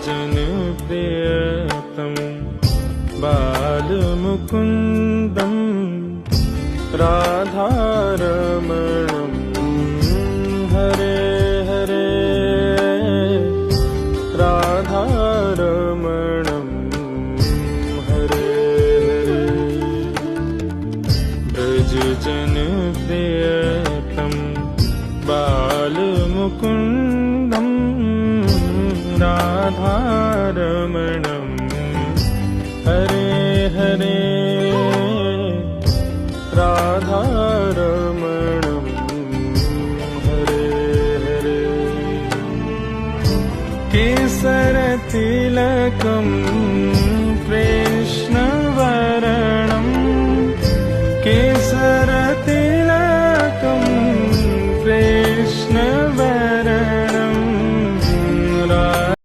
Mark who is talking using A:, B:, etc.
A: जनप्रियतम बालमुकुन्दं राधारमणं Hare Hare राधारमणं Hare Hare Braj जनप्रियतम बालमुकुन्दं राधारमणं Hare Hare राधारमणं Hare Hare केसरतिलकं Krishna